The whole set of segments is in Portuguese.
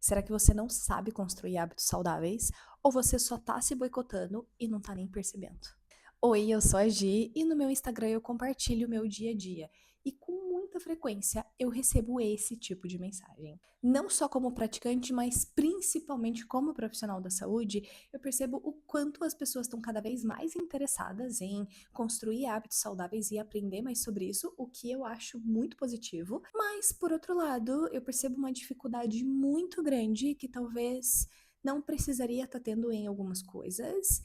Será que você não sabe construir hábitos saudáveis? Ou você só tá se boicotando e não tá nem percebendo? Oi, eu sou a Gi e no meu Instagram eu compartilho o meu dia a dia. E com muita frequência eu recebo esse tipo de mensagem. Não só como praticante, mas principalmente como profissional da saúde, eu percebo o quanto as pessoas estão cada vez mais interessadas em construir hábitos saudáveis e aprender mais sobre isso, o que eu acho muito positivo. Mas, por outro lado, eu percebo uma dificuldade muito grande que talvez não precisaria estar tendo em algumas coisas.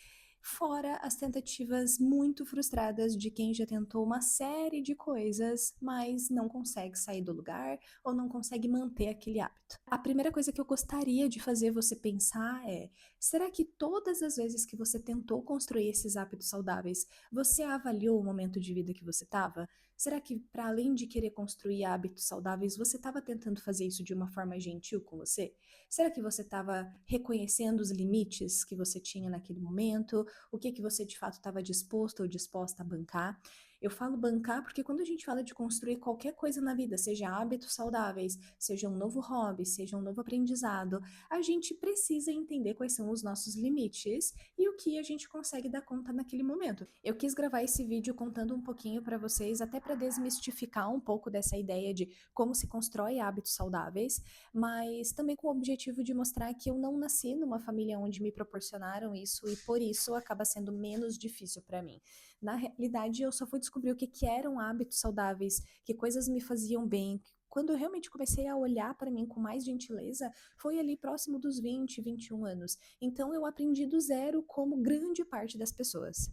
Fora as tentativas muito frustradas de quem já tentou uma série de coisas, mas não consegue sair do lugar ou não consegue manter aquele hábito. A primeira coisa que eu gostaria de fazer você pensar é: será que todas as vezes que você tentou construir esses hábitos saudáveis, você avaliou o momento de vida que você estava? Será que, para além de querer construir hábitos saudáveis, você estava tentando fazer isso de uma forma gentil com você? Será que você estava reconhecendo os limites que você tinha naquele momento? O que você de fato estava disposto ou disposta a bancar? Eu falo bancar porque quando a gente fala de construir qualquer coisa na vida, seja hábitos saudáveis, seja um novo hobby, seja um novo aprendizado, a gente precisa entender quais são os nossos limites e o que a gente consegue dar conta naquele momento. Eu quis gravar esse vídeo contando um pouquinho para vocês, até para desmistificar um pouco dessa ideia de como se constrói hábitos saudáveis, mas também com o objetivo de mostrar que eu não nasci numa família onde me proporcionaram isso e por isso acaba sendo menos difícil para mim. Na realidade, eu só fui descobrir o que eram hábitos saudáveis, que coisas me faziam bem. Quando eu realmente comecei a olhar para mim com mais gentileza, foi ali próximo dos 20, 21 anos. Então eu aprendi do zero como grande parte das pessoas.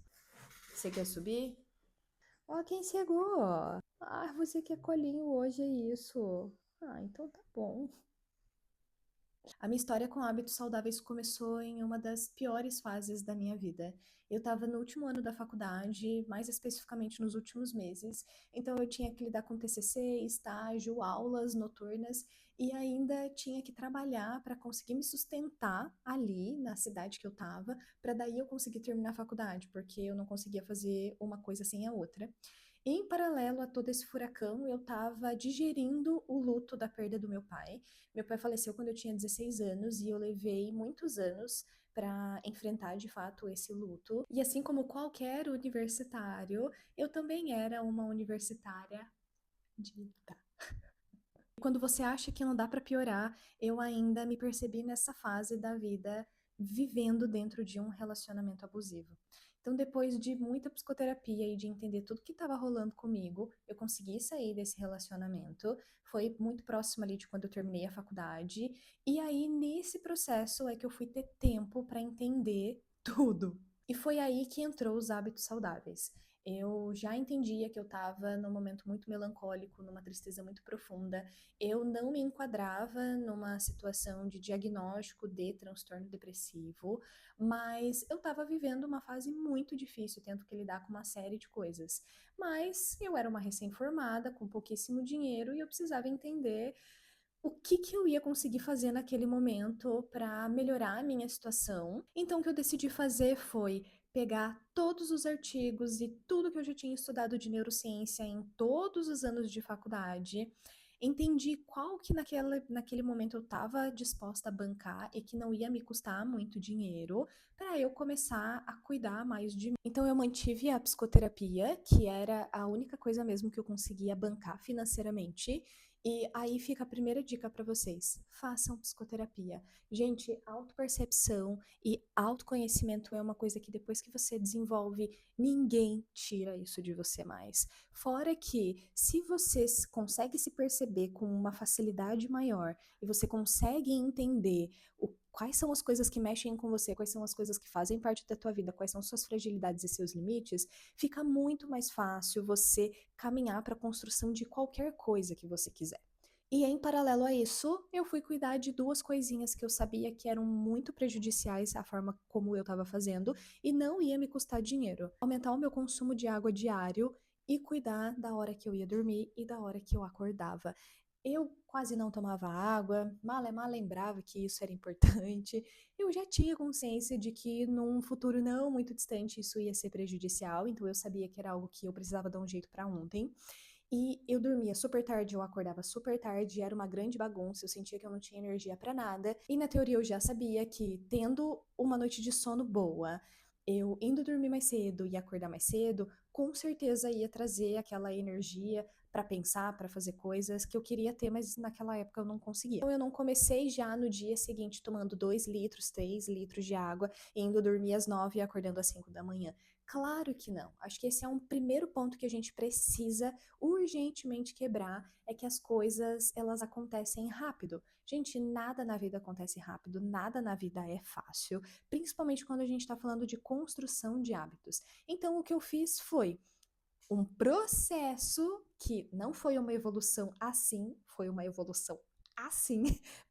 Você quer subir? Ó, quem chegou? Ah, você quer colinho hoje, é isso. Ah, então tá bom. A minha história com hábitos saudáveis começou em uma das piores fases da minha vida. Eu estava no último ano da faculdade, mais especificamente nos últimos meses, então eu tinha que lidar com TCC, estágio, aulas noturnas e ainda tinha que trabalhar para conseguir me sustentar ali na cidade que eu estava, para daí eu conseguir terminar a faculdade, porque eu não conseguia fazer uma coisa sem a outra. Em paralelo a todo esse furacão, eu estava digerindo o luto da perda do meu pai. Meu pai faleceu quando eu tinha 16 anos e eu levei muitos anos para enfrentar de fato esse luto. E assim como qualquer universitário, eu também era uma universitária dita. Quando você acha que não dá para piorar, eu ainda me percebi nessa fase da vida vivendo dentro de um relacionamento abusivo. Então, depois de muita psicoterapia e de entender tudo que estava rolando comigo, eu consegui sair desse relacionamento. Foi muito próximo ali de quando eu terminei a faculdade. E aí, nesse processo, é que eu fui ter tempo para entender tudo. E foi aí que entrou os hábitos saudáveis. Eu já entendia que eu estava num momento muito melancólico, numa tristeza muito profunda. Eu não me enquadrava numa situação de diagnóstico de transtorno depressivo, mas eu estava vivendo uma fase muito difícil, tendo que lidar com uma série de coisas. Mas eu era uma recém-formada, com pouquíssimo dinheiro, e eu precisava entender o que eu ia conseguir fazer naquele momento para melhorar a minha situação. Então, o que eu decidi fazer foi pegar todos os artigos e tudo que eu já tinha estudado de neurociência em todos os anos de faculdade, entendi qual que naquele momento eu estava disposta a bancar e que não ia me custar muito dinheiro para eu começar a cuidar mais de mim. Então eu mantive a psicoterapia, que era a única coisa mesmo que eu conseguia bancar financeiramente, e aí fica a primeira dica para vocês: façam psicoterapia. Gente, autopercepção e autoconhecimento é uma coisa que depois que você desenvolve, ninguém tira isso de você mais. Fora que, se você consegue se perceber com uma facilidade maior e você consegue entender quais são as coisas que mexem com você, quais são as coisas que fazem parte da tua vida, quais são suas fragilidades e seus limites, fica muito mais fácil você caminhar para a construção de qualquer coisa que você quiser. E em paralelo a isso, eu fui cuidar de duas coisinhas que eu sabia que eram muito prejudiciais à forma como eu estava fazendo e não ia me custar dinheiro. Aumentar o meu consumo de água diário e cuidar da hora que eu ia dormir e da hora que eu acordava. Eu quase não tomava água, mal é mal lembrava que isso era importante. Eu já tinha consciência de que num futuro não muito distante isso ia ser prejudicial, então eu sabia que era algo que eu precisava dar um jeito para ontem. E eu dormia super tarde, eu acordava super tarde, era uma grande bagunça, eu sentia que eu não tinha energia pra nada. E na teoria eu já sabia que tendo uma noite de sono boa, eu indo dormir mais cedo e acordar mais cedo, com certeza ia trazer aquela energia pra pensar, pra fazer coisas que eu queria ter, mas naquela época eu não conseguia. Então eu não comecei já no dia seguinte tomando 2 litros, 3 litros de água, indo dormir às 9 e acordando às 5 da manhã. Claro que não. Acho que esse é um primeiro ponto que a gente precisa urgentemente quebrar, é que as coisas elas acontecem rápido. Gente, nada na vida acontece rápido, nada na vida é fácil, principalmente quando a gente está falando de construção de hábitos. Então, o que eu fiz foi um processo que não foi uma evolução assim, foi uma evolução assim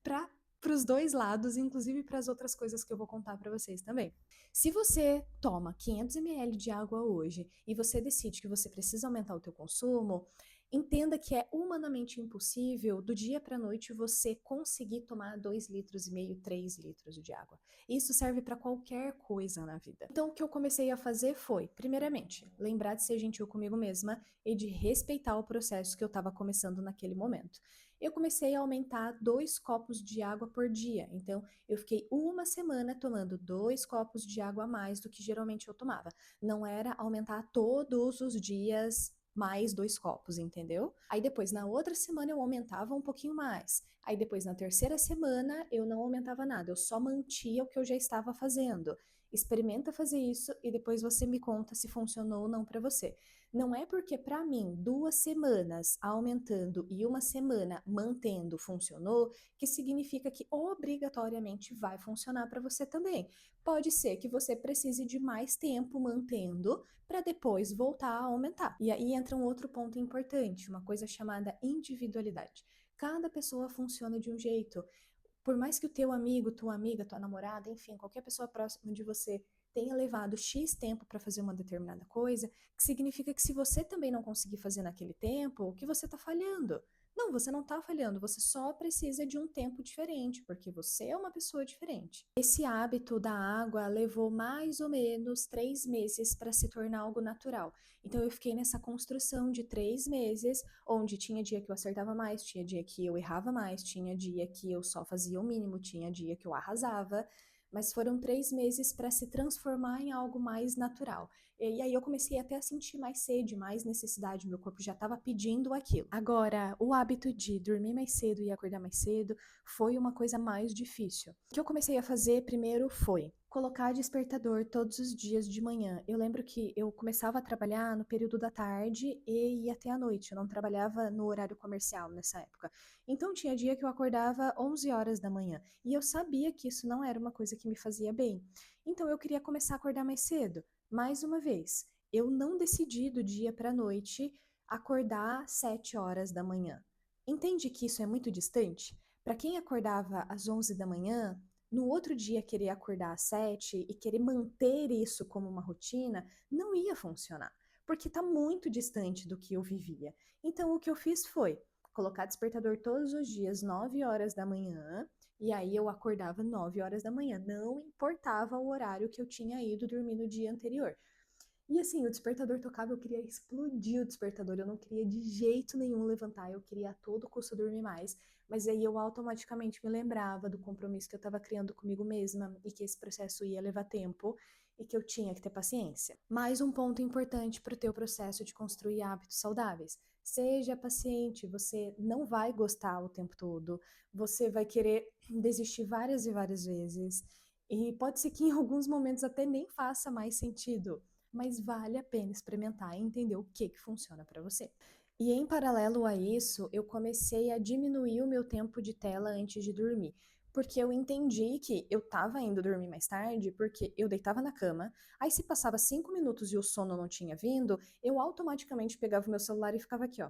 para os dois lados, inclusive para as outras coisas que eu vou contar para vocês também. Se você toma 500 ml de água hoje e você decide que você precisa aumentar o teu consumo, entenda que é humanamente impossível do dia para a noite você conseguir tomar 2,5 litros, 3 litros de água. Isso serve para qualquer coisa na vida. Então, o que eu comecei a fazer foi, primeiramente, lembrar de ser gentil comigo mesma e de respeitar o processo que eu estava começando naquele momento. Eu comecei a aumentar 2 copos de água por dia. Então, eu fiquei uma semana tomando 2 copos de água a mais do que geralmente eu tomava. Não era aumentar todos os dias mais 2 copos, entendeu? Aí depois, na outra semana, eu aumentava um pouquinho mais. Aí depois, na terceira semana, eu não aumentava nada, eu só mantia o que eu já estava fazendo. Experimenta fazer isso e depois você me conta se funcionou ou não para você. Não é porque para mim 2 semanas aumentando e uma semana mantendo funcionou, que significa que obrigatoriamente vai funcionar para você também. Pode ser que você precise de mais tempo mantendo para depois voltar a aumentar. E aí entra um outro ponto importante, uma coisa chamada individualidade. Cada pessoa funciona de um jeito. Por mais que o teu amigo, tua amiga, tua namorada, enfim, qualquer pessoa próxima de você tenha levado X tempo para fazer uma determinada coisa, que significa que se você também não conseguir fazer naquele tempo, que você está falhando. Não, você não está falhando, você só precisa de um tempo diferente, porque você é uma pessoa diferente. Esse hábito da água levou mais ou menos 3 meses para se tornar algo natural. Então eu fiquei nessa construção de 3 meses, onde tinha dia que eu acertava mais, tinha dia que eu errava mais, tinha dia que eu só fazia o mínimo, tinha dia que eu arrasava, mas foram 3 meses para se transformar em algo mais natural. E aí eu comecei até a sentir mais sede, mais necessidade, meu corpo já estava pedindo aquilo. Agora, o hábito de dormir mais cedo e acordar mais cedo foi uma coisa mais difícil. O que eu comecei a fazer primeiro foi colocar despertador todos os dias de manhã. Eu lembro que eu começava a trabalhar no período da tarde e ia até a noite. Eu não trabalhava no horário comercial nessa época. Então tinha dia que eu acordava 11 horas da manhã e eu sabia que isso não era uma coisa que me fazia bem. Então eu queria começar a acordar mais cedo. Mais uma vez, eu não decidi do dia para a noite acordar 7 horas da manhã. Entende que isso é muito distante? Para quem acordava às 11 da manhã, no outro dia querer acordar às 7 e querer manter isso como uma rotina, não ia funcionar, porque está muito distante do que eu vivia. Então o que eu fiz foi colocar despertador todos os dias, 9 horas da manhã, e aí eu acordava 9 horas da manhã, não importava o horário que eu tinha ido dormir no dia anterior. E assim, o despertador tocava, eu queria explodir o despertador, eu não queria de jeito nenhum levantar, eu queria a todo custo dormir mais, mas aí eu automaticamente me lembrava do compromisso que eu estava criando comigo mesma e que esse processo ia levar tempo e que eu tinha que ter paciência. Mais um ponto importante para o teu processo de construir hábitos saudáveis. Seja paciente, você não vai gostar o tempo todo, você vai querer desistir várias e várias vezes, e pode ser que em alguns momentos até nem faça mais sentido, mas vale a pena experimentar e entender o que funciona para você. E em paralelo a isso, eu comecei a diminuir o meu tempo de tela antes de dormir, porque eu entendi que eu estava indo dormir mais tarde, porque eu deitava na cama, aí se passava 5 minutos e o sono não tinha vindo, eu automaticamente pegava o meu celular e ficava aqui, ó,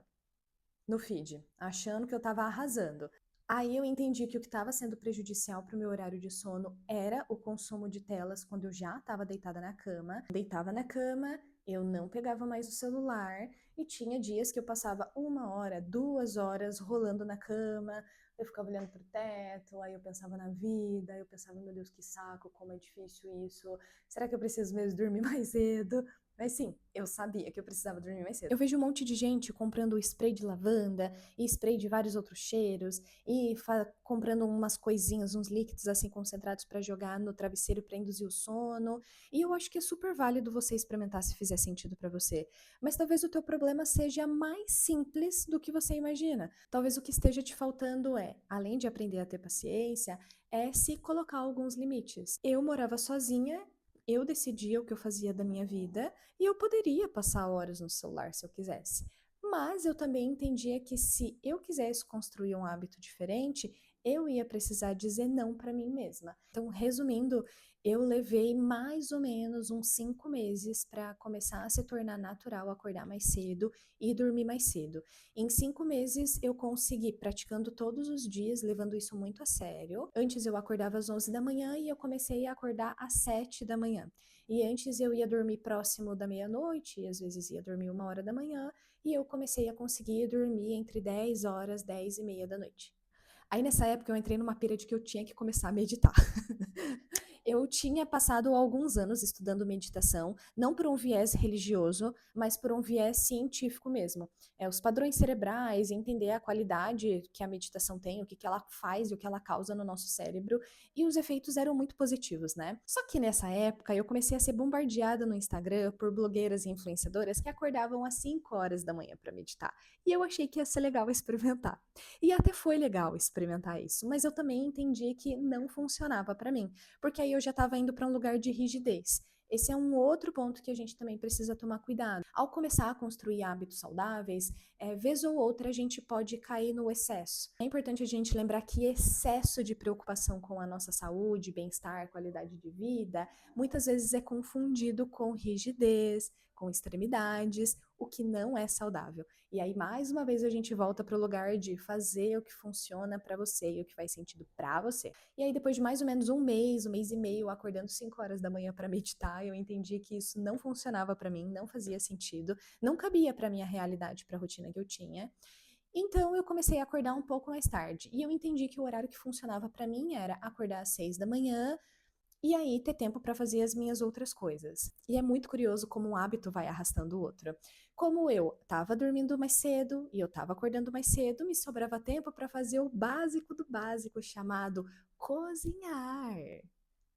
no feed, achando que eu estava arrasando. Aí eu entendi que o que estava sendo prejudicial para o meu horário de sono era o consumo de telas quando eu já estava deitada na cama. Deitava na cama, eu não pegava mais o celular e tinha dias que eu passava 1 hora, 2 horas rolando na cama. Eu ficava olhando para o teto, aí eu pensava na vida, eu pensava, meu Deus, que saco, como é difícil isso. Será que eu preciso mesmo dormir mais cedo? Mas sim, eu sabia que eu precisava dormir mais cedo. Eu vejo um monte de gente comprando spray de lavanda e spray de vários outros cheiros e comprando umas coisinhas, uns líquidos assim concentrados pra jogar no travesseiro pra induzir o sono. E eu acho que é super válido você experimentar se fizer sentido pra você. Mas talvez o teu problema seja mais simples do que você imagina. Talvez o que esteja te faltando além de aprender a ter paciência, é se colocar alguns limites. Eu morava sozinha, eu decidia o que eu fazia da minha vida e eu poderia passar horas no celular se eu quisesse. Mas eu também entendia que se eu quisesse construir um hábito diferente, eu ia precisar dizer não para mim mesma. Então, resumindo, eu levei mais ou menos uns 5 meses para começar a se tornar natural acordar mais cedo e dormir mais cedo. Em 5 meses, eu consegui, praticando todos os dias, levando isso muito a sério. Antes eu acordava às 11 da manhã e eu comecei a acordar às 7 da manhã. E antes eu ia dormir próximo da meia-noite, e às vezes ia dormir 1 hora da manhã, e eu comecei a conseguir dormir entre 10 horas, 10 e meia da noite. Aí nessa época eu entrei numa pira de que eu tinha que começar a meditar. Eu tinha passado alguns anos estudando meditação, não por um viés religioso, mas por um viés científico mesmo. Os padrões cerebrais, entender a qualidade que a meditação tem, o que ela faz e o que ela causa no nosso cérebro, e os efeitos eram muito positivos, né? Só que nessa época eu comecei a ser bombardeada no Instagram por blogueiras e influenciadoras que acordavam às 5 horas da manhã para meditar. E eu achei que ia ser legal experimentar. E até foi legal experimentar isso, mas eu também entendi que não funcionava para mim, porque aí eu já estava indo para um lugar de rigidez. Esse é um outro ponto que a gente também precisa tomar cuidado. Ao começar a construir hábitos saudáveis, vez ou outra a gente pode cair no excesso. É importante a gente lembrar que excesso de preocupação com a nossa saúde, bem-estar, qualidade de vida, muitas vezes é confundido com rigidez, com extremidades, o que não é saudável. E aí, mais uma vez, a gente volta para o lugar de fazer o que funciona para você e o que faz sentido para você. E aí, depois de mais ou menos um mês e meio, acordando 5 horas da manhã para meditar, eu entendi que isso não funcionava para mim, não fazia sentido, não cabia para minha realidade, para a rotina que eu tinha. Então, eu comecei a acordar um pouco mais tarde. E eu entendi que o horário que funcionava para mim era acordar às 6 da manhã, e aí ter tempo para fazer as minhas outras coisas. E é muito curioso como um hábito vai arrastando o outro. Como eu estava dormindo mais cedo e eu estava acordando mais cedo, me sobrava tempo para fazer o básico do básico chamado cozinhar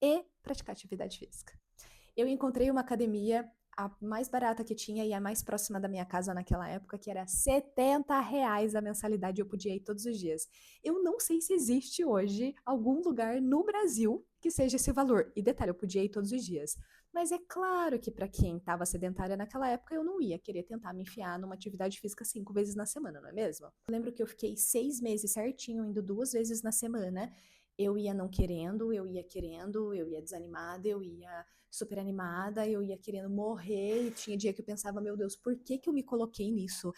e praticar atividade física. Eu encontrei uma academia, a mais barata que tinha e a mais próxima da minha casa naquela época, que era R$ 70 a mensalidade, eu podia ir todos os dias. Eu não sei se existe hoje algum lugar no Brasil que seja esse valor. E detalhe, eu podia ir todos os dias. Mas é claro que para quem estava sedentária naquela época, eu não ia querer tentar me enfiar numa atividade física 5 vezes na semana, não é mesmo? Eu lembro que eu fiquei 6 meses certinho, indo 2 vezes na semana. Eu ia não querendo, eu ia desanimada, eu ia super animada, eu ia querendo morrer, e tinha dia que eu pensava, meu Deus, por que que eu me coloquei nisso?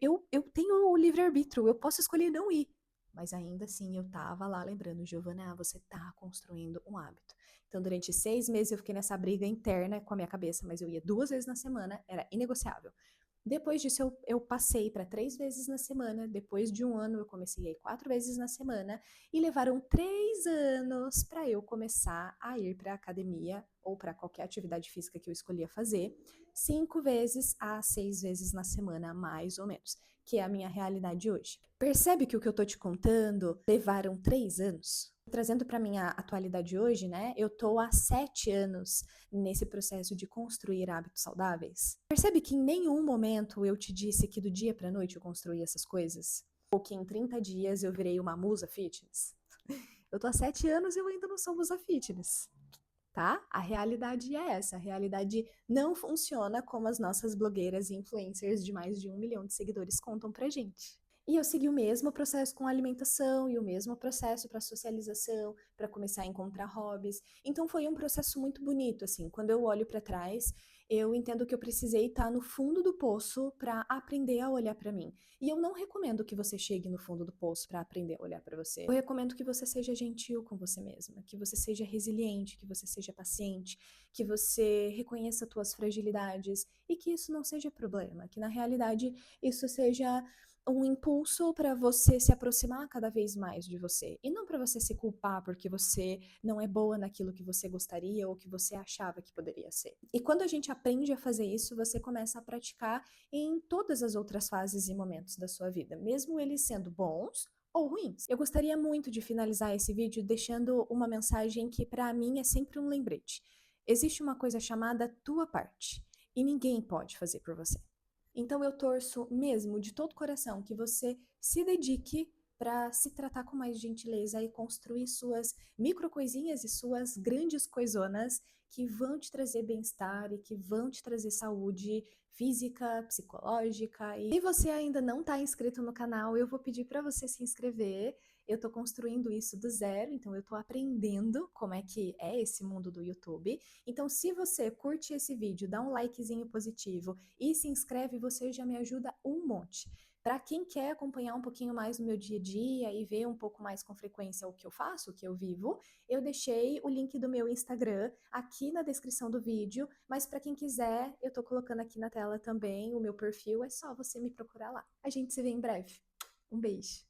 Eu tenho o livre-arbítrio, eu posso escolher não ir. Mas ainda assim eu tava lá lembrando, Giovana, você tá construindo um hábito. Então, durante 6 meses eu fiquei nessa briga interna com a minha cabeça, mas eu ia 2 vezes na semana, era inegociável. Depois disso, eu passei para 3 vezes na semana. Depois de um ano, eu comecei a ir 4 vezes na semana. E levaram 3 anos para eu começar a ir para a academia ou para qualquer atividade física que eu escolhia fazer, 5 vezes a 6 vezes na semana, mais ou menos, que é a minha realidade hoje. Percebe que o que eu tô te contando levaram 3 anos? Trazendo para minha atualidade hoje, né? Eu tô há 7 anos nesse processo de construir hábitos saudáveis. Percebe que em nenhum momento eu te disse que do dia para noite eu construí essas coisas? Ou que em 30 dias eu virei uma musa fitness? Eu tô há 7 anos e eu ainda não sou musa fitness, tá? A realidade é essa. A realidade não funciona como as nossas blogueiras e influencers de mais de 1 milhão de seguidores contam pra gente. E eu segui o mesmo processo com a alimentação e o mesmo processo para socialização, para começar a encontrar hobbies. Então foi um processo muito bonito, assim. Quando eu olho para trás, eu entendo que eu precisei estar no fundo do poço para aprender a olhar para mim. E eu não recomendo que você chegue no fundo do poço para aprender a olhar para você. Eu recomendo que você seja gentil com você mesma, que você seja resiliente, que você seja paciente, que você reconheça suas fragilidades e que isso não seja problema, que na realidade isso seja um impulso para você se aproximar cada vez mais de você, e não para você se culpar porque você não é boa naquilo que você gostaria ou que você achava que poderia ser. E quando a gente aprende a fazer isso, você começa a praticar em todas as outras fases e momentos da sua vida, mesmo eles sendo bons ou ruins. Eu gostaria muito de finalizar esse vídeo deixando uma mensagem que para mim é sempre um lembrete. Existe uma coisa chamada tua parte, e ninguém pode fazer por você. Então eu torço mesmo de todo o coração que você se dedique para se tratar com mais gentileza e construir suas micro coisinhas e suas grandes coisonas que vão te trazer bem-estar e que vão te trazer saúde física, psicológica. E se você ainda não está inscrito no canal, eu vou pedir para você se inscrever. Eu estou construindo isso do zero, então eu estou aprendendo como é que é esse mundo do YouTube. Então, se você curte esse vídeo, dá um likezinho positivo e se inscreve, você já me ajuda um monte. Para quem quer acompanhar um pouquinho mais no meu dia a dia e ver um pouco mais com frequência o que eu faço, o que eu vivo, eu deixei o link do meu Instagram aqui na descrição do vídeo, mas para quem quiser, eu tô colocando aqui na tela também o meu perfil, é só você me procurar lá. A gente se vê em breve. Um beijo!